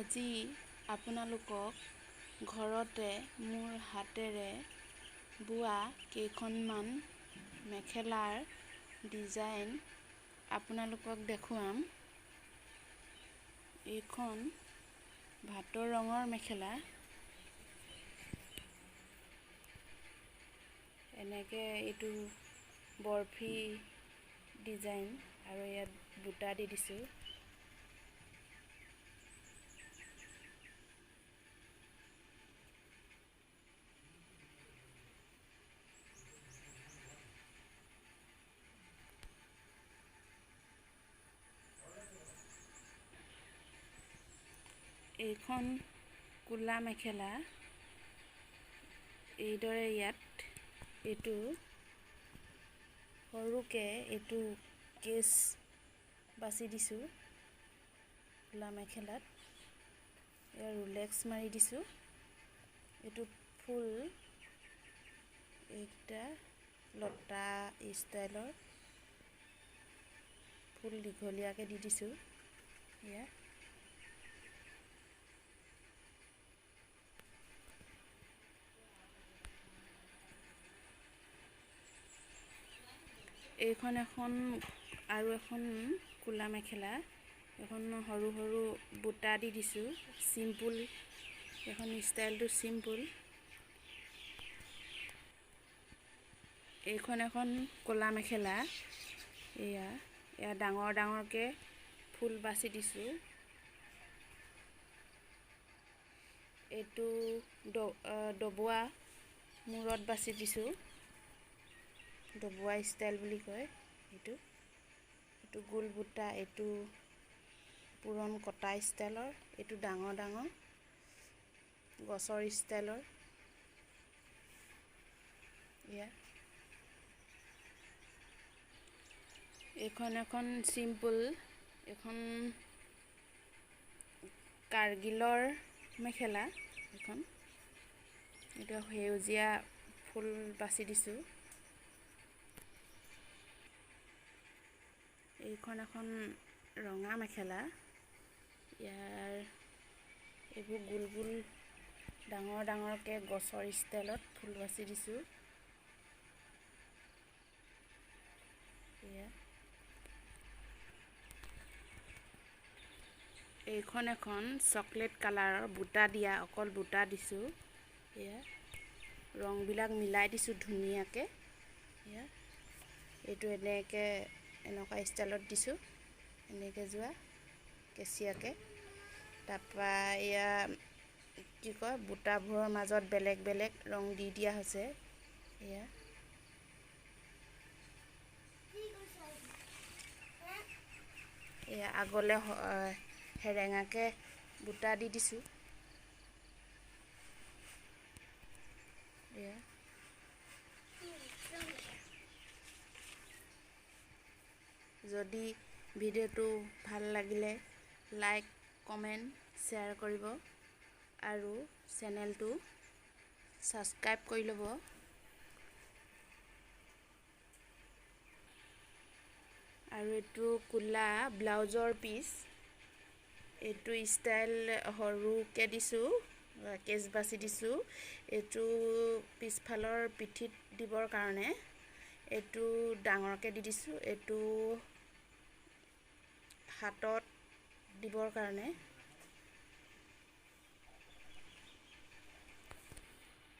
আজি আপোনালোকক ঘৰতে মোৰ হাতেৰে বোৱা কেইখনমান মেখেলাৰ ডিজাইন আপোনালোকক দেখুৱাম। এইখন ভাটৰ ৰঙৰ মেখেলা। এনেকৈ এইটো বৰফি ডিজাইন আৰু ইয়াত বুটা দি দিছোঁ। এইখন কোলা মেখেলা। এইদৰে ইয়াত এইটো সৰুকৈ এইটো কেচ বাছি দিছোঁ কোলা মেখেলাত। ইয়াৰ ৰুলেক্স মাৰি দিছোঁ। এইটো ফুল এইকেইটা লতা ষ্টাইলৰ ফুল দীঘলীয়াকৈ দি দিছোঁ। ইয়াত এইখন আৰু এখন কোলা মেখেলা। এখন সৰু সৰু বুটা দি দিছোঁ। চিম্পুল, এখন ষ্টাইলটো চিম্পুল। এইখন এখন কোলা মেখেলা। এয়া ডাঙৰ ডাঙৰকৈ ফুল বাছি দিছোঁ। এইটো ডবোৱা মূৰত বাছি দিছোঁ। ডবোৱা ষ্টাইল বুলি কয় এইটো গোল বুটা। এইটো পুৰণ কটা ষ্টাইলৰ। এইটো ডাঙৰ ডাঙৰ গছৰ ষ্টাইলৰ। এইখন এখন চিম্পুল, এখন কাৰ্গিলৰ মেখেলা। এইটো সেউজীয়া ফুল বাছি দিছোঁ। এইখন এখন ৰঙা মেখেলা। ইয়াৰ এইবোৰ গোল গোল ডাঙৰ ডাঙৰকৈ গছৰ ষ্টাইলত ফুল বাছি দিছোঁ। এইখন এখন চকলেট কালাৰৰ বুটা দিয়া, অকল বুটা দিছোঁ। ৰংবিলাক মিলাই দিছোঁ ধুনীয়াকৈ। এইটো এনেকুৱা ষ্টাইলত দিছোঁ, এনেকৈ যোৱা কেঁচিয়াকৈ। তাৰপৰা এয়া কি কয়, বুটাবোৰৰ মাজত বেলেগ বেলেগ ৰং দি দিয়া হৈছে। এয়া আগলৈ সেৰেঙাকৈ বুটা দি দিছোঁ। যদি ভিডিঅ'টো ভাল লাগিলে লাইক, কমেণ্ট, শ্বেয়াৰ কৰিব আৰু চেনেলটো ছাবস্ক্ৰাইব কৰি ল'ব। আৰু এইটো কোলা ব্লাউজৰ পিচ। এইটো ষ্টাইল সৰুকৈ দিছোঁ, কেচ বাছি দিছোঁ। এইটো পিছফালৰ পিঠিত দিবৰ কাৰণে এইটো ডাঙৰকৈ দি দিছোঁ। এইটো হাতত দিবৰ কাৰণে